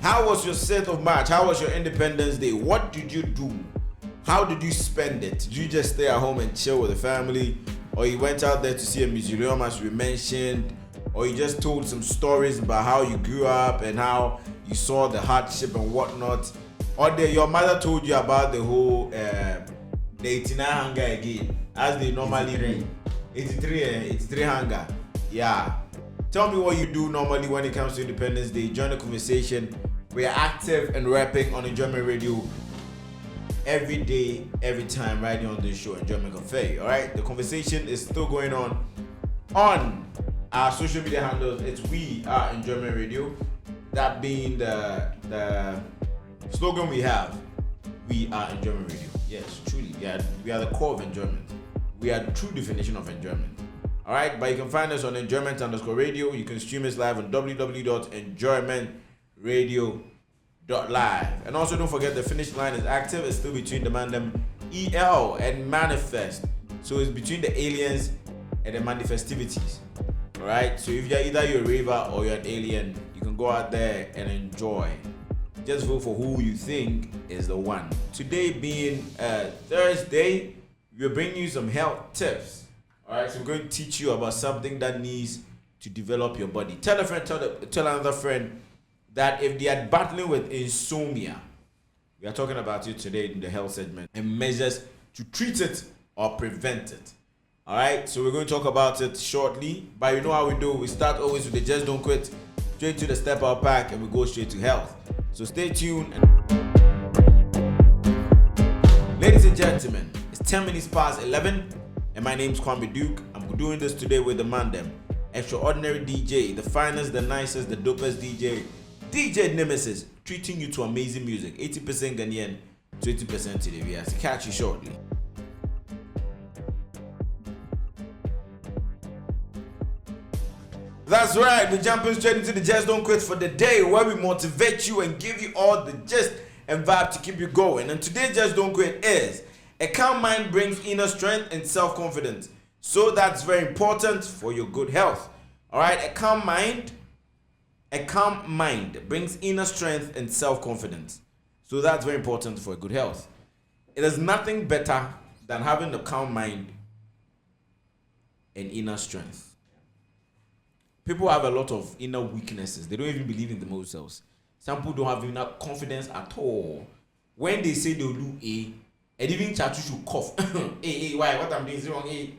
How was your 7th of March? How was your Independence Day? What did you do? How did you spend it? Did you just stay at home and chill with the family? Or you went out there to see a museum as we mentioned? Or you just told some stories about how you grew up and how you saw the hardship and whatnot? Or your mother told you about the whole the 89 hunger again, as they normally do. 83 hunger. Yeah. Tell me what you do normally when it comes to Independence Day. Join the conversation. We are active and rapping on Enjoyment Radio every day, every time, right here on this show, Enjoyment Cafe. All right, the conversation is still going on our social media handles. It's We Are Enjoyment Radio. That being the slogan we have. We are Enjoyment Radio. Yes, truly, we are the core of enjoyment. We are the true definition of enjoyment. All right, but you can find us on enjoyment_radio. You can stream us live on www.enjoymentradio.live. And also don't forget the finish line is active. It's still between the Mandem EL and Manifest. So it's between the aliens and the manifestivities. All right, so if you're either a raver or you're an alien, you can go out there and enjoy. Just vote for who you think is the one. Today being Thursday, we're bringing you some health tips. All right, so we're going to teach you about something that needs to develop your body. Tell a friend, tell another friend that if they are battling with insomnia, we are talking about it today in the health segment and measures to treat it or prevent it. All right, so we're going to talk about it shortly, but you know how we do. We start always with the Just Don't Quit, straight to the Step Out Pack, and we go straight to health. So stay tuned. Ladies and gentlemen, it's 10 minutes past 11. And my name's Kwame Duke. I'm doing this today with the Mandem, extraordinary DJ, the finest, the nicest, the dopest DJ Nemesis, treating you to amazing music. 80% Ghanaian, 20% today. We have to catch you shortly. That's right. We're jumping straight into the Just Don't Quit for the day, where we motivate you and give you all the gist and vibe to keep you going. And today's Just Don't Quit is: a calm mind brings inner strength and self-confidence. So that's very important for your good health. All right, a calm mind brings inner strength and self-confidence. So that's very important for good health. It is nothing better than having a calm mind and inner strength. People have a lot of inner weaknesses. They don't even believe in themselves. Some people don't have enough confidence at all. When they say they'll do A, and even Chatu should cough. Hey, why? What I'm doing is wrong. Hey.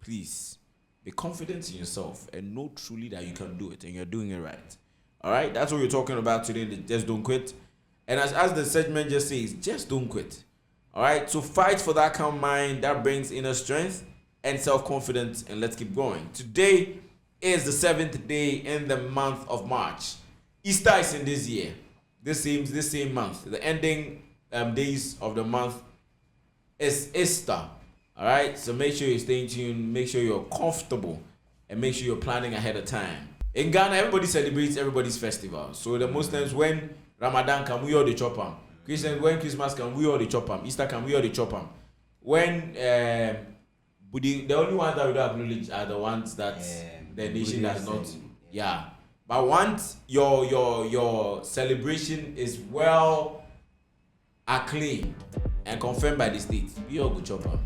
Please, be confident in yourself and know truly that you can do it and you're doing it right. All right? That's what we're talking about today in the Just Don't Quit. And as the segment just says, just don't quit. All right? So fight for that calm mind that brings inner strength and self-confidence, and let's keep going. Today is the 7th day in the month of March. Easter is in this year. This same month. The ending days of the month is Easter. All right, so make sure you're staying tuned, make sure you're comfortable, and make sure you're planning ahead of time. In Ghana, everybody celebrates everybody's festival. So the Muslims, when Ramadan come, we all the chop 'em. Christians, when Christmas come, we all the chop 'em. Easter come, we all the chop 'em. When the only ones that we don't acknowledge are the ones that the nation does not. Yeah, but once your celebration is well acclaimed and confirmed by the state, we all go chop 'em.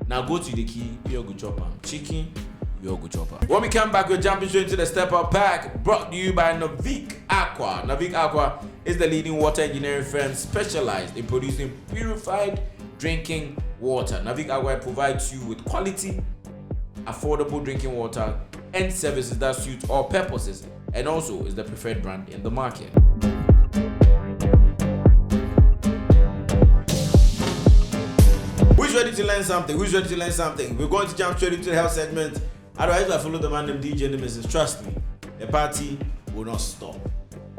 Now go to the key, we all go chop 'em. Chicken, we all go chop 'em. When we come back, we're jumping straight into the Step Up Pack, brought to you by Navik Aqua. Navik Aqua is the leading water engineering firm specialized in producing purified drinking water. Navik Aqua provides you with quality, affordable drinking water and services that suit all purposes, and also is the preferred brand in the market. Who's ready to learn something? We're going to jump straight into the health segment. Otherwise, I follow the man named DJ Nemesis. Trust me, the party will not stop.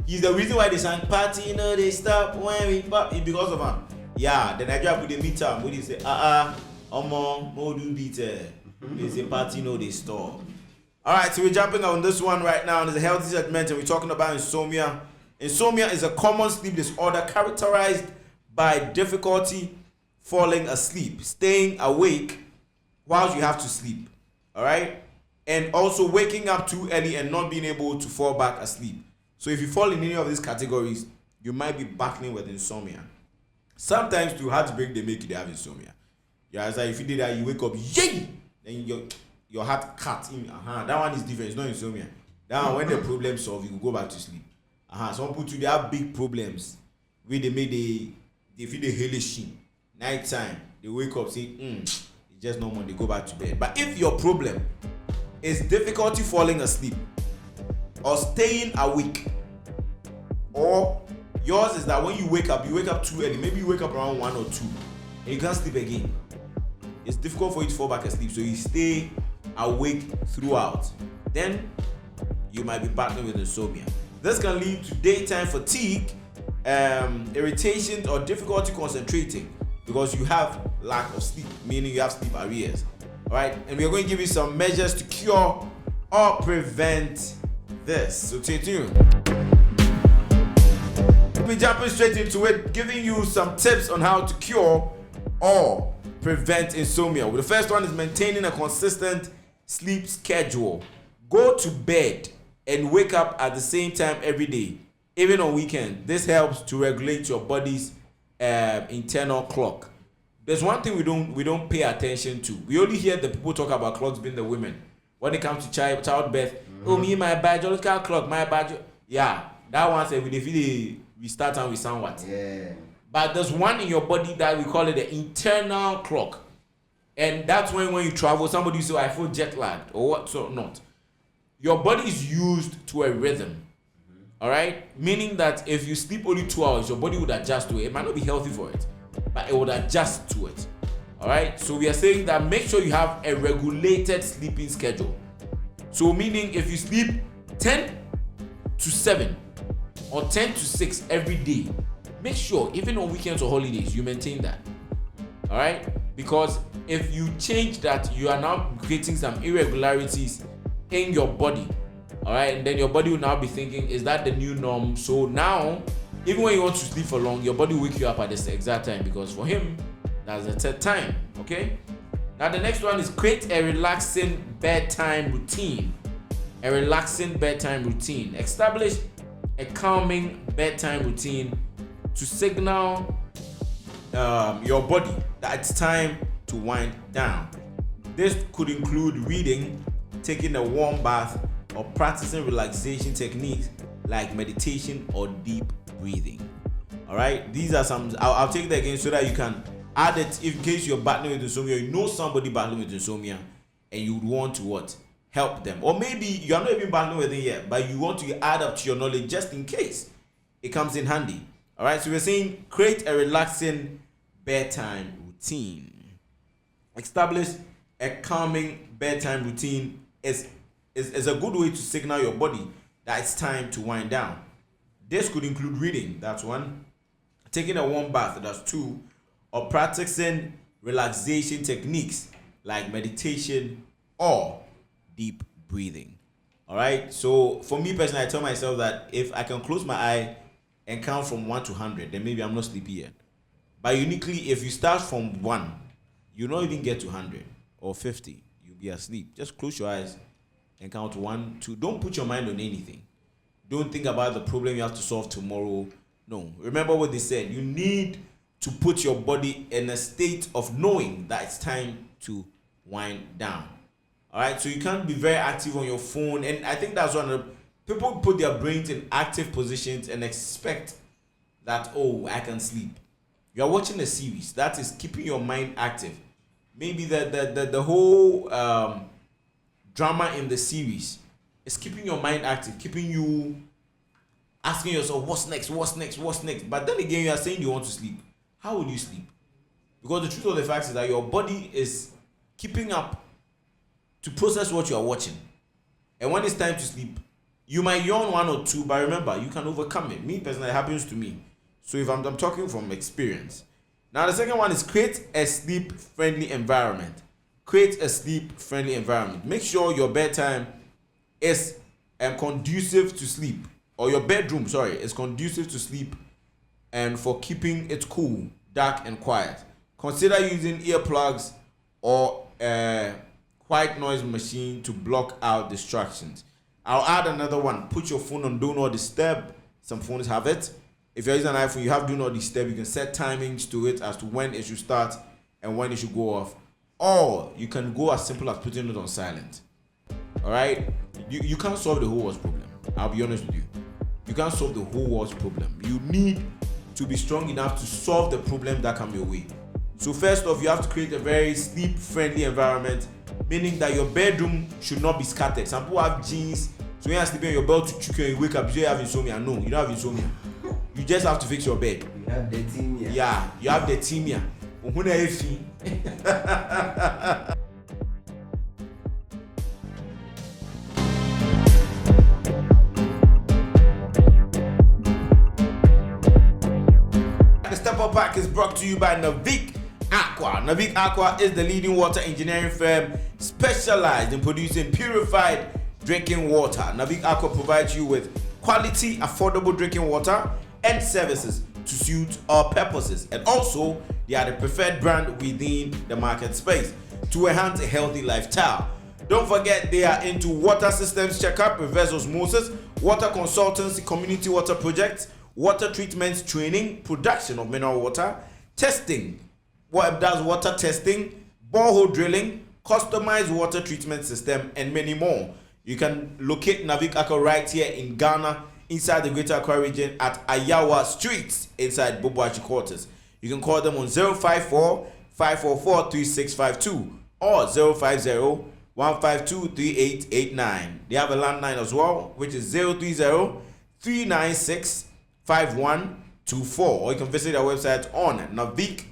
He's the reason why they sang party, you know, they stop when we pop. It's because of him. Yeah, the Nigeria put the meet up. When they say, more do beat. They say party, no, they stop. All right, so we're jumping on this one right now. It's a healthy segment, and we're talking about insomnia. Insomnia is a common sleep disorder characterized by difficulty falling asleep, staying awake whilst you have to sleep. All right, and also waking up too early and not being able to fall back asleep. So if you fall in any of these categories, you might be battling with insomnia. Sometimes to heartbreak they make you have insomnia. Yeah, it's like if you did that, you wake up, yay! Then your heart cuts in. That one is different. It's not insomnia. That one, when the problem solved, you go back to sleep. Some people too, they have big problems where they feel the hellish sheen. Night time, they wake up, say, it's just normal, they go back to bed. But if your problem is difficulty falling asleep or staying awake, or yours is that when you wake up too early, maybe you wake up around 1 or 2 and you can't sleep again, it's difficult for you to fall back asleep, so you stay awake throughout, then you might be battling with insomnia. This can lead to daytime fatigue, irritation, or difficulty concentrating because you have lack of sleep, meaning you have sleep arrears. All right, and we are going to give you some measures to cure or prevent this. So stay tuned. We'll be jumping straight into it, giving you some tips on how to cure or prevent insomnia. Well, the first one is maintaining a consistent sleep schedule. Go to bed and wake up at the same time every day, even on weekends. This helps to regulate your body's internal clock. There's one thing we don't pay attention to. We only hear the people talk about clocks being the women. When it comes to childbirth, oh me my biological clock, my biological. Yeah, that one said we start and we sound what? Yeah. But there's one in your body that we call it the internal clock, and that's when you travel, somebody say, I feel jet lagged or what, so not. Your body is used to a rhythm. All right, meaning that if you sleep only 2 hours, your body would adjust to it. It might not be healthy for it, but it would adjust to it. All right, so we are saying that make sure you have a regulated sleeping schedule. So meaning if you sleep 10 to 7 or 10 to 6 every day, make sure even on weekends or holidays you maintain that. All right, because if you change that, you are now creating some irregularities in your body. All right, and then your body will now be thinking, is that the new norm? So now, even when you want to sleep for long, your body will wake you up at this exact time, because for him, that's the third time. Okay. Now the next one is create a relaxing bedtime routine. A relaxing bedtime routine. Establish a calming bedtime routine to signal your body that it's time to wind down. This could include reading, taking a warm bath, or practicing relaxation techniques like meditation or deep breathing. All right, these are some. I'll take that again so that you can add it in case you're battling with insomnia. You know somebody battling with insomnia, and you would want to help them, or maybe you are not even battling with it yet, but you want to add up to your knowledge just in case it comes in handy. All right, so we're saying create a relaxing bedtime routine. Establish a calming bedtime routine is a good way to signal your body that it's time to wind down. This could include reading, that's one, taking a warm bath, that's 2, or practicing relaxation techniques like meditation or deep breathing. All right, so for me personally, I tell myself that if I can close my eye and count from 1 to 100, then maybe I'm not sleepy yet. But uniquely, if you start from 1, you don't even get to 100 or 50, you'll be asleep. Just close your eyes and count 1, 2. Don't put your mind on anything. Don't think about the problem you have to solve tomorrow. No. Remember what they said. You need to put your body in a state of knowing that it's time to wind down. All right. So you can't be very active on your phone. And I think that's one of the people put their brains in active positions and expect that, oh, I can sleep. You are watching a series that is keeping your mind active. Maybe the whole drama in the series is keeping your mind active, keeping you asking yourself, what's next? But then again, you are saying you want to sleep. How will you sleep? Because the truth of the fact is that your body is keeping up to process what you are watching. And when it's time to sleep, you might yawn 1 or 2, but remember, you can overcome it. Me personally, it happens to me. So if I'm talking from experience. Now the second one is create a sleep-friendly environment. Create a sleep-friendly environment. Make sure your bedtime is conducive to sleep, or your bedroom, is conducive to sleep and for keeping it cool, dark, and quiet. Consider using earplugs or a white noise machine to block out distractions. I'll add another one. Put your phone on do not disturb. Some phones have it. If you're using an iPhone, you have do not disturb. You can set timings to it as to when it should start and when it should go off. Or you can go as simple as putting it on silent. All right? You can't solve the whole world's problem. I'll be honest with you. You can't solve the whole world's problem. You need to be strong enough to solve the problem that come your way. So first off, you have to create a very sleep-friendly environment, meaning that your bedroom should not be scattered. Some people have jeans, so when you're sleeping on your bed to chicken, you wake up, you have insomnia. No, you don't have insomnia. You just have to fix your bed. You have the timia. Yeah, you have the timia. The Step Up Pack is brought to you by Navik Aqua. Navik Aqua is the leading water engineering firm specialized in producing purified drinking water. Navik Aqua provides you with quality, affordable drinking water and services to suit our purposes. And also, they are the preferred brand within the market space to enhance a healthy lifestyle. Don't forget, they are into water systems checkup, reverse osmosis, water consultancy, community water projects, water treatments training, production of mineral water, testing, what does water testing, borehole drilling, customized water treatment system, and many more. You can locate Navik Aqua right here in Ghana, inside the Greater Accra region at Ayawa Streets, inside Boboachi quarters. You can call them on 054-544-3652 or 050-152-3889. They have a landline as well, which is 030-396-5124. Or you can visit their website on Navik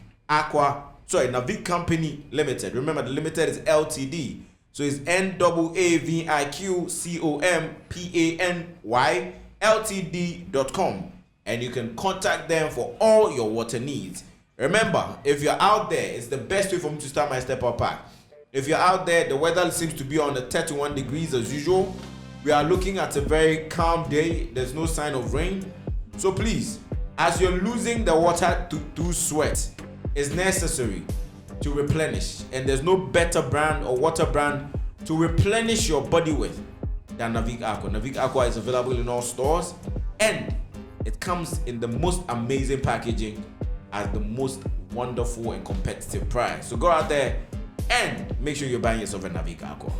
Company Limited. Remember, the limited is LTD. So it's NAVIKCOMPANY Ltd.com, and you can contact them for all your water needs. Remember, if you're out there, it's the best way for me to start my Step Up Pack. If you're out there, the weather seems to be on the 31 degrees as usual. We are looking at a very calm day. There's no sign of rain. So please, as you're losing the water to sweat, it's necessary to replenish. And there's no better brand or water brand to replenish your body with than Navik Aqua. Navik Aqua is available in all stores, and it comes in the most amazing packaging at the most wonderful and competitive price. So go out there and make sure you're buying yourself a Navik Aqua.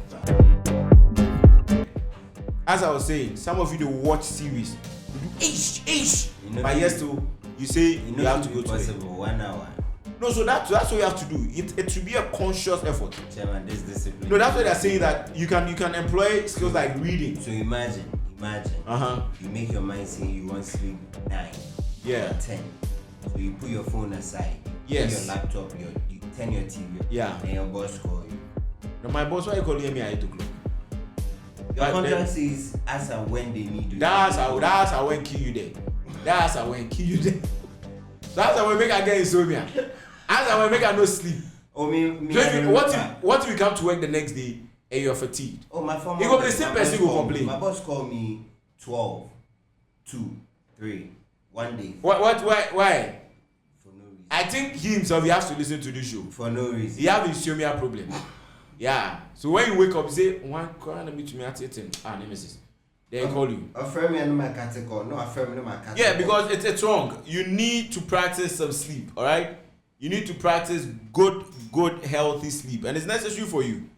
As I was saying, some of you do watch series, you do ish, but yes, to you say you have to go to bed. 1 hour. No, so that's what you have to do. It should be a conscious effort. Chairman, this discipline. No, that's what they're saying, that you can employ skills like reading. So imagine. You make your mind say you want to sleep 9. Yeah. 10. So you put your phone aside. Yes. Put your laptop. You turn your TV. Yeah. And your boss call you. No, my boss, why you calling me at 8 o'clock? Your contract says as and when they need you. That's how when kill you there. That's how when kill you there. That's how we make I get insomnia. That's how we make I no sleep. Oh, what if you come to work the next day and you're fatigued? Oh, my former. You go be the same person who will complain. My boss called me 12, 2, 3, 1 day. Why? For no reason. I think he himself, he has to listen to this show. For no reason. He have insomnia problem. Yeah. So when you wake up, you say, "One cry and meet me at 8 nemesis." They call you. Yeah, because it's wrong. You need to practice some sleep, all right? You need to practice good, healthy sleep. And it's necessary for you.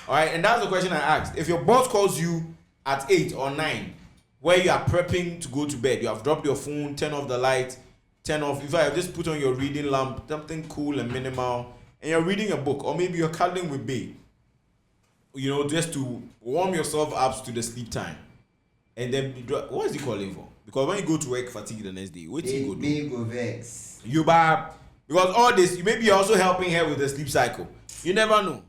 All right? And that's the question I asked. If your boss calls you at 8 or 9, where you are prepping to go to bed, you have dropped your phone, turn off the light, turn off. If I just put on your reading lamp, something cool and minimal, and you're reading a book, or maybe you're cuddling with babe, just to warm yourself up to the sleep time. And then, what is he calling for? Because when you go to work fatigued the next day, what do you go do? Go vex. You buy, because all this, maybe you're also helping her with the sleep cycle. You never know.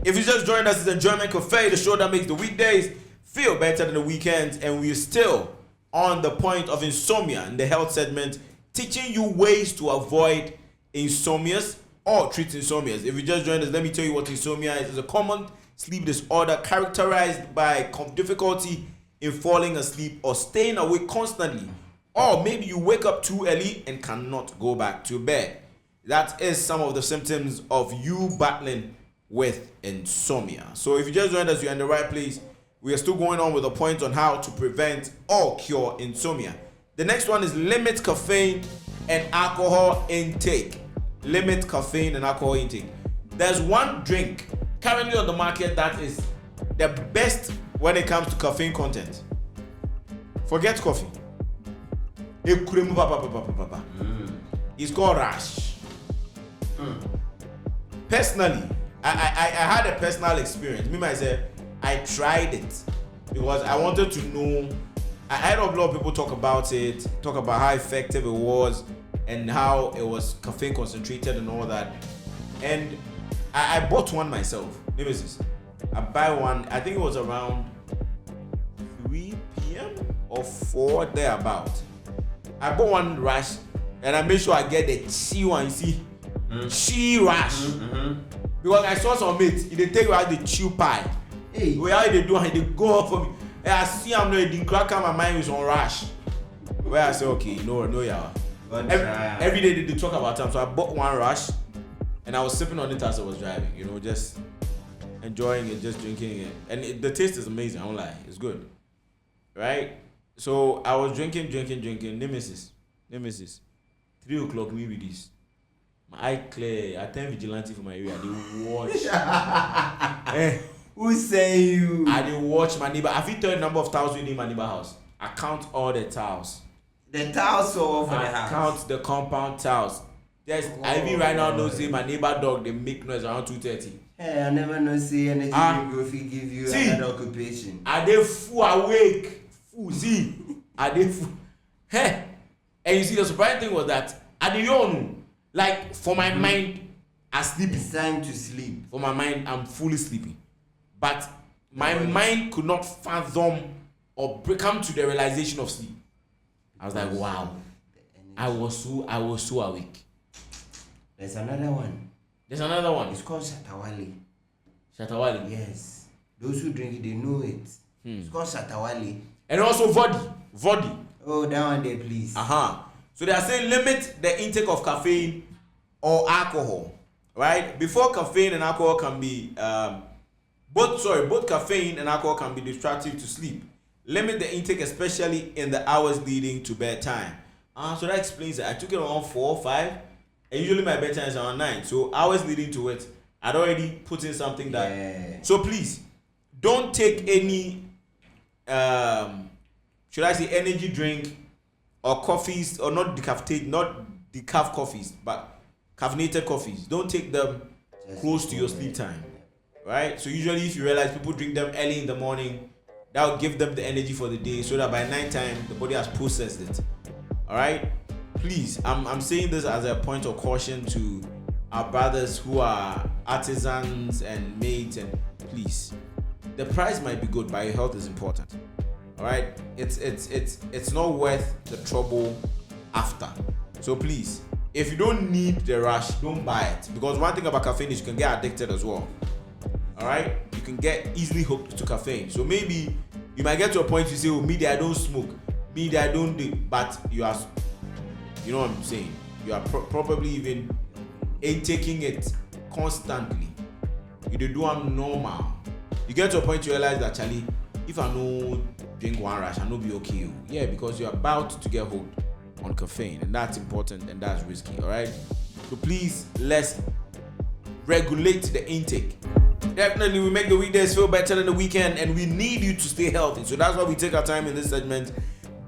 If you just joined us, it's Enjoyment Cafe, the show that makes the weekdays feel better than the weekends, and we're still on the point of insomnia in the health segment, teaching you ways to avoid insomnias or treat insomnias. If you just joined us, let me tell you what insomnia is. It's a common sleep disorder characterized by difficulty in falling asleep or staying awake constantly, or maybe you wake up too early and cannot go back to bed. That is some of the symptoms of you battling with insomnia. So if you just joined us, you're in the right place. We are still going on with a point on how to prevent or cure insomnia. The next one is limit caffeine and alcohol intake. Limit caffeine and alcohol intake. There's one drink currently on the market that is the best when it comes to caffeine content. Forget coffee. It's called Rash. Personally, I had a personal experience. Me myself, I tried it because I wanted to know. I heard a lot of people talk about it, talk about how effective it was and how it was caffeine concentrated and all that. And I bought one myself. Nemesis. I buy one. I think it was around 3 p.m. or 4 thereabout. I bought one Rash and I made sure I get the chi one. You see, chi Rash. Because I saw some mates, they take out the chew pie. Hey, where they do and they go off for me. And I see I'm not didn't crack out my mind was on Rash. Where I say, okay, no, yeah. Every day they talk about time. So I bought one Rash and I was sipping on it as I was driving, just enjoying it, just drinking it. And the taste is amazing, I won't lie. It's good. Right? So I was drinking. Nemesis. 3 o'clock, maybe this. My eye clear. I turn vigilante for my area. They watch. Who say you? I did watch my neighbor. I've tell the number of towels within my neighbor house. I count all the towels. The towels all for the house. I count the compound towels. I even right now know say my neighbor dog they make noise around 2:30. Hey, I never know see anything if he give you another occupation. Are they full awake? Full see? Are they full? Hey, and you see the surprising thing was that at the young, like for my mind, I sleep. It's time to sleep. For my mind, I'm fully sleeping. But my mind could not fathom or come to the realization of sleep. I was like, wow. I was so awake. There's another one. It's called Shatawali. Shatawali? Yes. Those who drink it, they know it. It's called Shatawali. And also Vodi. Oh, that one there, please. So they are saying limit the intake of caffeine or alcohol, right? Before caffeine and alcohol can be both caffeine and alcohol can be destructive to sleep. Limit the intake, especially in the hours leading to bedtime. So that explains it. I took it around 4 or 5, and usually my bedtime is around 9. So hours leading to it, I'd already put in something that. Yeah. So please, don't take any, should I say, energy drink or coffees, or not decaf coffees, but caffeinated coffees. Don't take them close to your sleep time. Right? So usually if you realize people drink them early in the morning, that will give them the energy for the day so that by night time the body has processed it. Alright? Please, I'm saying this as a point of caution to our brothers who are artisans and maids, and please, the price might be good, but your health is important. Alright? It's not worth the trouble after. So please, if you don't need the rush, don't buy it. Because one thing about caffeine is you can get addicted as well. Alright, you can get easily hooked to caffeine. So maybe you might get to a point you say, oh, me, I don't smoke, me, I don't do, but you are, you know what I'm saying? You are probably even taking it constantly. You do them normal. You get to a point you realize that, Charlie, if I no drink one rush, I no be okay. Yeah, because you're about to get hooked on caffeine, and that's important and that's risky. Alright, so please, let's regulate the intake. Definitely, we make the weekdays feel better than the weekend, and we need you to stay healthy. So that's why we take our time in this segment,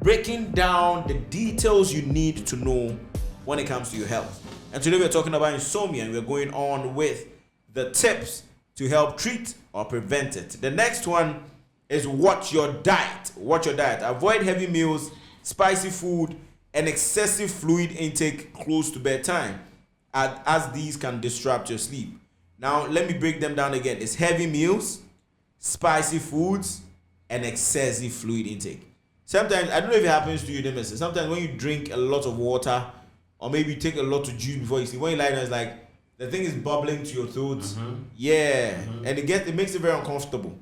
breaking down the details you need to know when it comes to your health. And today we're talking about insomnia, and we're going on with the tips to help treat or prevent it. The next one is watch your diet. Watch your diet. Avoid heavy meals, spicy food, and excessive fluid intake close to bedtime, as these can disrupt your sleep. Now, let me break them down again. It's heavy meals, spicy foods, and excessive fluid intake. Sometimes, I don't know if it happens to you, Nemesis. Sometimes when you drink a lot of water, or maybe you take a lot of juice before you sleep, when you lie down, it's like the thing is bubbling to your throat. Yeah, and it makes it very uncomfortable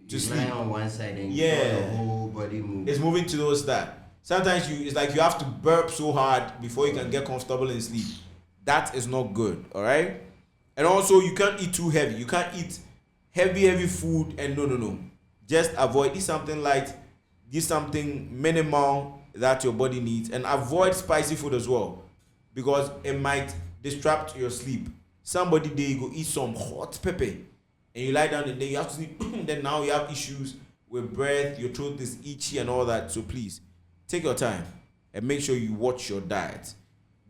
to sleep. Lie on one side and the whole body moves. It's moving towards that. Sometimes it's like you have to burp so hard before you can get comfortable in sleep. That is not good, all right? And also, you can't eat too heavy. You can't eat heavy food, and no. Just avoid. Eat something light. Eat something minimal that your body needs, and avoid spicy food as well, because it might disrupt your sleep. Somebody they go eat some hot pepper, and you lie down and then you have to sleep. Then now you have issues with breath. Your throat is itchy and all that. So please take your time and make sure you watch your diet.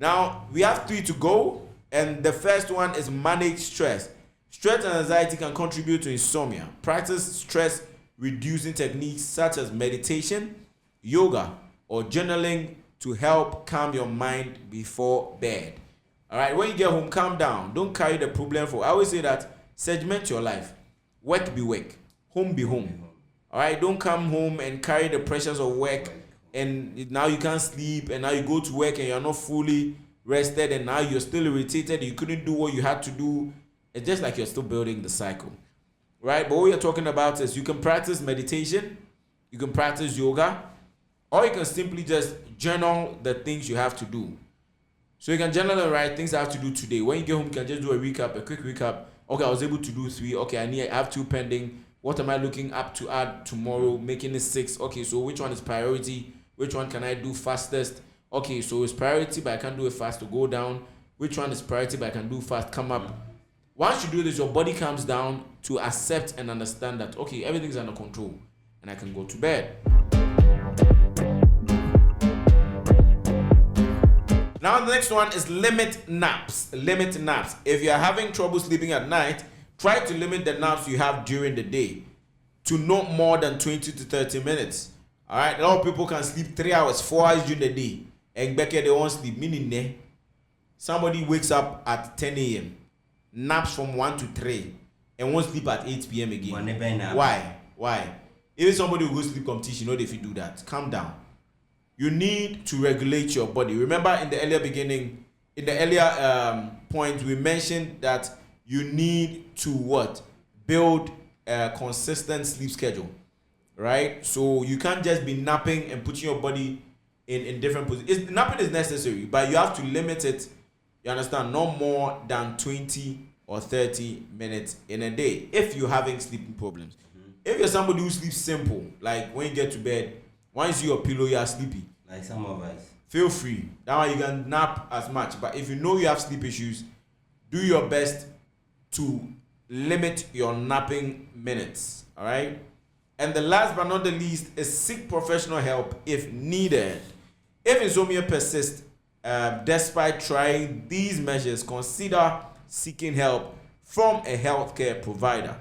Now we have 3 to go, and the first one is manage stress. Stress and anxiety can contribute to insomnia. Practice stress reducing techniques such as meditation, yoga, or journaling to help calm your mind before bed. All right, when you get home, calm down. Don't carry the problem for. I always say that segment your life. Work be work, home be home. All right, don't come home and carry the pressures of work, and now you can't sleep, and now you go to work and you're not fully rested, and now you're still irritated. You couldn't do what you had to do. It's just like you're still building the cycle, right? But what you're talking about is you can practice meditation, you can practice yoga, or you can simply just journal the things you have to do. So you can journal and write things I have to do today. When you get home, you can just do a quick recap. Okay, I was able to do 3. Okay, I have 2 pending. What am I looking up to add tomorrow? Making it 6. Okay, so which one is priority? Which one can I do fastest? Okay, so it's priority, but I can't do it fast to go down. Which one is priority, but I can do fast, come up? Once you do this, your body comes down to accept and understand that, okay, everything's under control, and I can go to bed. Now the next one is limit naps. Limit naps. If you are having trouble sleeping at night, try to limit the naps you have during the day to not more than 20 to 30 minutes. All right, a lot of people can sleep 3 hours, 4 hours during the day, and back they won't sleep. Meaning, somebody wakes up at 10 a.m., naps from 1 to 3, and won't sleep at 8 p.m. again. Why? Even somebody who goes sleep competition, if you do that, calm down. You need to regulate your body. Remember in the earlier point, we mentioned that you need to build a consistent sleep schedule, right? So you can't just be napping and putting your body in different positions. Napping is necessary, but you have to limit it, you understand, no more than 20 or 30 minutes in a day if you're having sleeping problems. If you're somebody who sleeps simple, like when you get to bed, once you see your pillow, you are sleepy. Like some of us. Feel free. That way you can nap as much. But if you know you have sleep issues, do your best to limit your napping minutes. All right? And the last but not the least is seek professional help if needed. If insomnia persists, despite trying these measures, consider seeking help from a healthcare provider.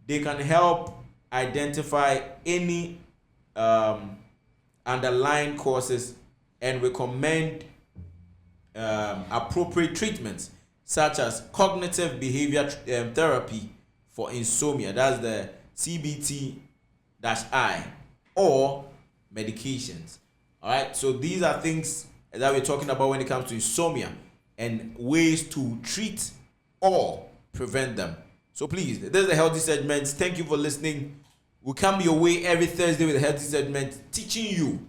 They can help identify any underlying causes and recommend appropriate treatments such as cognitive behavior therapy for insomnia, that's the CBT-I, or medications. All right, so these are things that we're talking about when it comes to insomnia and ways to treat or prevent them. So please, there's a healthy segment. Thank you for listening. We come your way every Thursday with a healthy segment, teaching you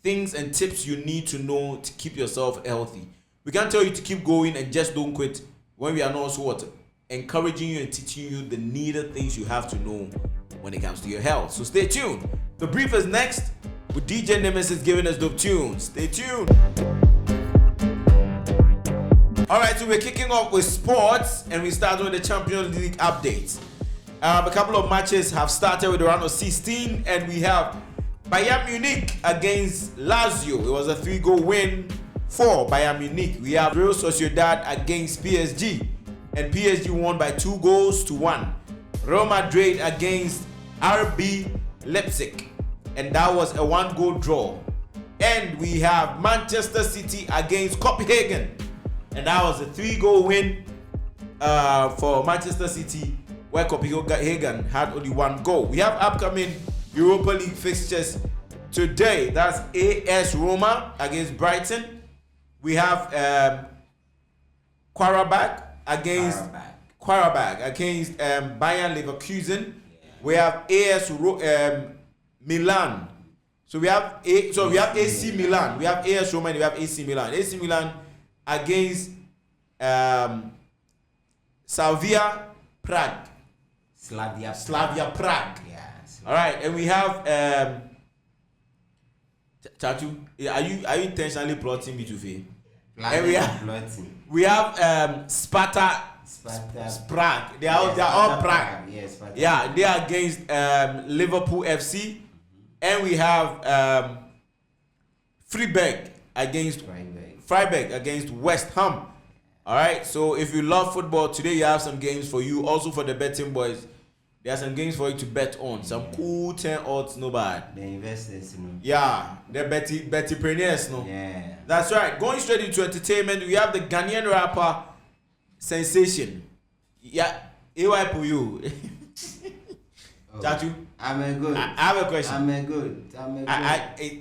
things and tips you need to know to keep yourself healthy. We can't tell you to keep going and just don't quit when we are not also encouraging you and teaching you the needed things you have to know when it comes to your health. So stay tuned. The brief is next with DJ Nemesis giving us dope tunes. Stay tuned. All right, so we're kicking off with sports, and we start with the Champions League updates. A couple of matches have started with the round of 16, and we have Bayern Munich against Lazio. It was a 3-goal win for Bayern Munich. We have Real Sociedad against PSG, and PSG won by 2-1. Real Madrid against RB Leipzig, and that was a 1-goal draw. And we have Manchester City against Copenhagen, and that was a 3-goal win for Manchester City, where Copenhagen had only 1 goal. We have upcoming Europa League fixtures today. That's AS Roma against Brighton. We have Qarabağ against Bayern Leverkusen. We have AS Milan. So we have AC Milan. We have AS Roma and we have AC Milan. AC Milan against Slavia Prague. Slavia Prague. Yeah. All right, and we have Chatu. Are you intentionally plotting me to fail? We have Sparta Prague. They are all Prague. Yes, yeah, they are against Liverpool FC, and we have Freiburg against West Ham. All right. So if you love football, today you have some games for you. Also for the betting boys, there are some games for you to bet on. Some cool 10 odds, no bad. The investors, Yeah, the bettipreneurs, no. Yeah. That's right. Going straight into entertainment, we have the Ghanaian rapper Sensation. Yeah, Poyoo. Chatu, I'm good. I have a question. I'm good.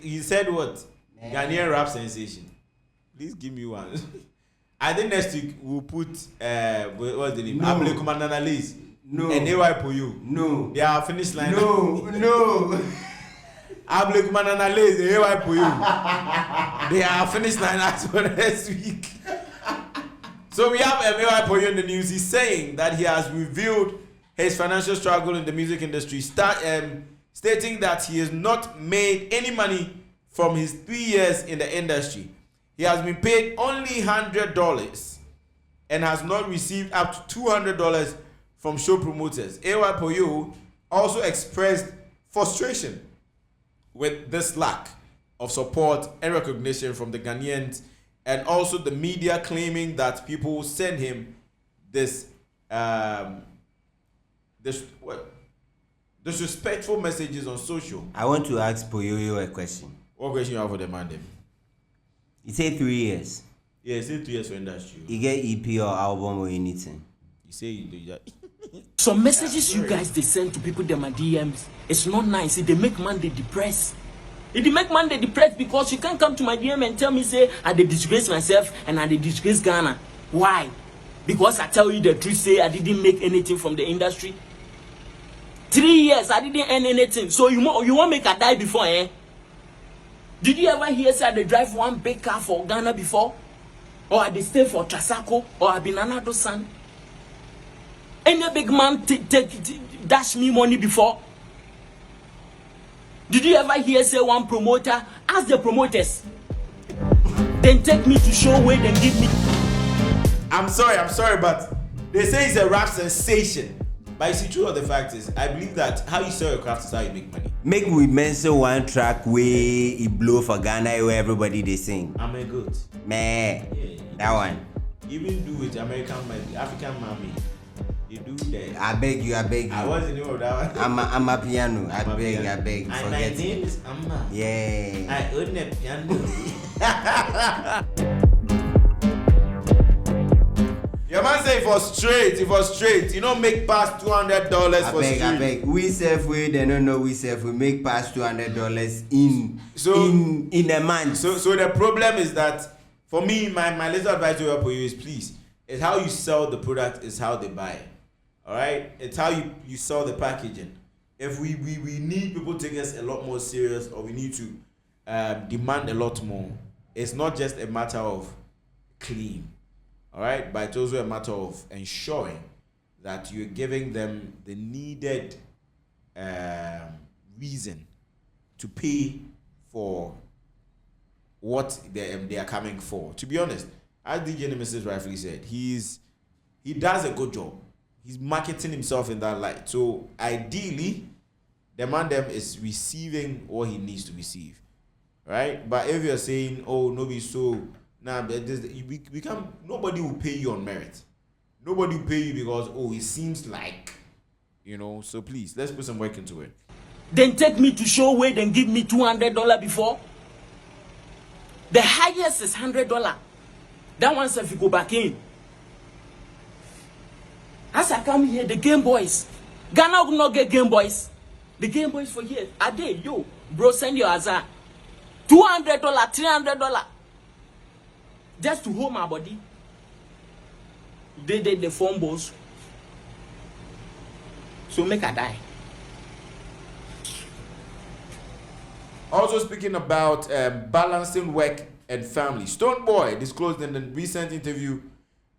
You said what? Ghanaian rap sensation. Please give me one. I think next week we'll put what's the name? Ablekumanana Liz. No. And Poyoo. No. They are finished line. No. Ablekumanana Liz and Poyoo. They are finished line as for next week. So we have Poyoo in the news. He's saying that he has revealed his financial struggle in the music industry, stating that he has not made any money from his 3 years in the industry. He has been paid only $100 and has not received up to $200 from show promoters. Poyoo also expressed frustration with this lack of support and recognition from the Ghanaians, and also the media claiming that people send him disrespectful messages on social. I want to ask Poyoo a question. What question you have for the man then? You say 3 years. Yeah, say 3 years for industry. You get EP or album or anything. You say you do that. Some messages you guys they send to people them are DMs. It's not nice. They make man they depressed. It make man they depressed because you can't come to my DM and tell me say I dey disgrace myself and I dey disgrace Ghana. Why? Because I tell you the truth, say I didn't make anything from the industry. 3 years I didn't earn anything. So you want make I die before, eh? Did you ever hear say they drive one big car for Ghana before? Or I stay for Trasako? Or I been another son? Any big man dash me money before? Did you ever hear say one promoter ask the promoters, then take me to show where they give me? I'm sorry, but they say it's a rap sensation. But you see, truth of the fact is, I believe that how you sell your craft is how you make money. Make we mention one track where it blow for Ghana where everybody they sing. I'm a good. Man, Yeah, that one. Even do it, African mommy. You do that. I beg you. What's the name of that one? I'm a piano. I beg. And Forget my it. name is Amma. Yeah. I own a piano. Your man say it was straight. You don't make past $200 for straight. I beg. We self we they don't know we self we make past $200 in a month. So the problem is that for me, my little advice to you is please, it's how you sell the product is how they buy it. All right, it's how you sell the packaging. If we need people to take us a lot more serious, or we need to demand a lot more, it's not just a matter of clean. All right, but it's also a matter of ensuring that you're giving them the needed reason to pay for what they are coming for. To be honest, as DJ Nemesis rightfully said, he does a good job. He's marketing himself in that light. So ideally, the man them is receiving what he needs to receive, right? But if you're saying, oh, nobody so. Nah, we can't. Nobody will pay you on merit. Nobody will pay you because it seems like, So please, let's put some work into it. Then take me to show where then give me $200 before. The highest is $100. That one if you go back in. As I come here, the Game Boys, Ghana will not get Game Boys. The Game Boys for years. Are they bro? Send your azar. $200, $300. Just to hold my body. They did the phone balls. So make a die. Also speaking about balancing work and family, Stonebwoy disclosed in a recent interview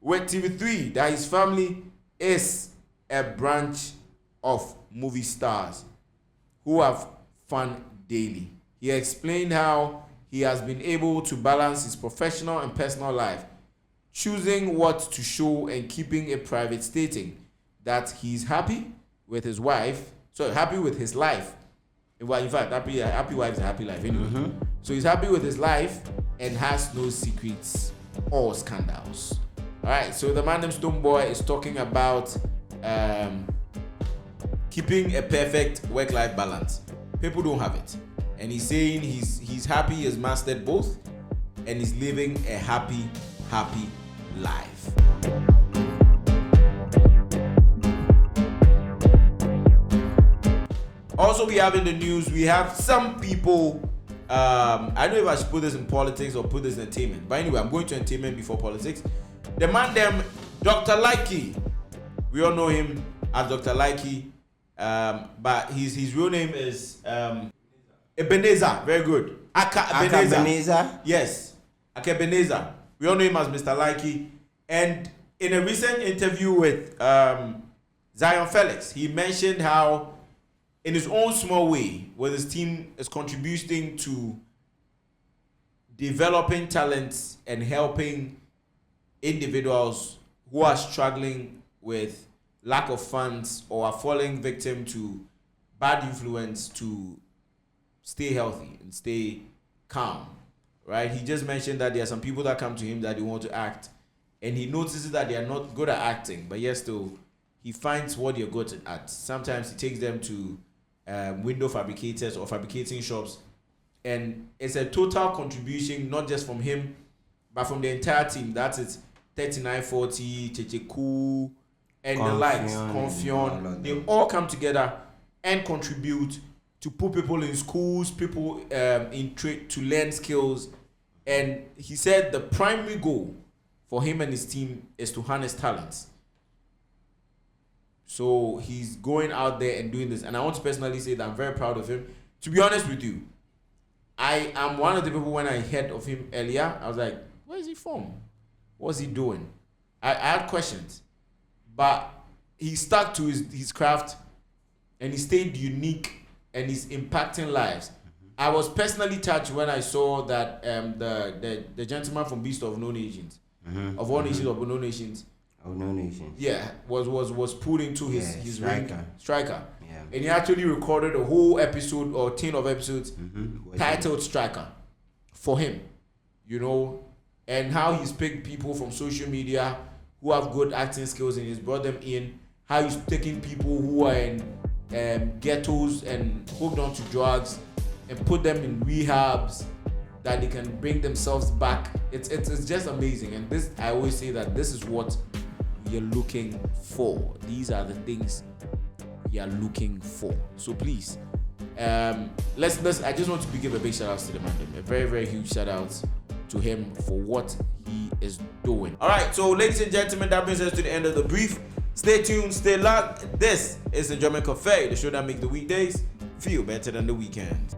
with TV3 that his family is a branch of movie stars who have fun daily. He explained how he has been able to balance his professional and personal life, choosing what to show and keeping it private, stating that he's happy with his wife, happy with his life. Well, in fact, happy wife is a happy life anyway. Mm-hmm. So he's happy with his life and has no secrets or scandals. All right, so the man named Stonebwoy is talking about keeping a perfect work-life balance. People don't have it. And he's saying he's happy, he has mastered both, and he's living a happy life. Also, we have in the news, we have some people, I don't know if I should put this in politics or put this in entertainment. But anyway, I'm going to entertainment before politics. The man them, Dr. Likey. We all know him as Dr. Likey. But his real name is Ebenezer. Very good. Aka Ebenezer. Yes. Aka Ebenezer. We all know him as Mr. Likey. And in a recent interview with Zion Felix, he mentioned how in his own small way, where his team is contributing to developing talents and helping individuals who are struggling with lack of funds or are falling victim to bad influence to stay healthy and stay calm, right? He just mentioned that there are some people that come to him that they want to act, and he notices that they are not good at acting, but yet still he finds what they're good at. Sometimes he takes them to window fabricators or fabricating shops, and it's a total contribution not just from him but from the entire team. That is 3940, Checheku, and the likes, Confion. They all come together and contribute to put people in schools, people in trade to learn skills. And he said the primary goal for him and his team is to harness talents. So he's going out there and doing this. And I want to personally say that I'm very proud of him. To be honest with you, I am one of the people, when I heard of him earlier, I was like, where is he from? What's he doing? I had questions. But he stuck to his craft, and he stayed unique, and he's impacting lives. Mm-hmm. I was personally touched when I saw that the gentleman from Beast of No Nations, mm-hmm. of All Nations of No Nations, No Nations. Yeah, was put into his striker. Striker. Yeah. And he actually recorded a whole episode or 10 of episodes titled Striker for him, you know, and how he's picked people from social media who have good acting skills and he's brought them in, how he's taking people who are in ghettos and hooked onto drugs and put them in rehabs that they can bring themselves back. It's just amazing. And this, I always say that this is what you're looking for. These are the things you're looking for. So please, let's I just want to give a big shout out to the man, a very, very huge shout out to him for what he is doing. All right, so ladies and gentlemen, that brings us to the end of the brief. Stay tuned, stay locked. This is Enjoyment Cafe, the show that makes the weekdays feel better than the weekends.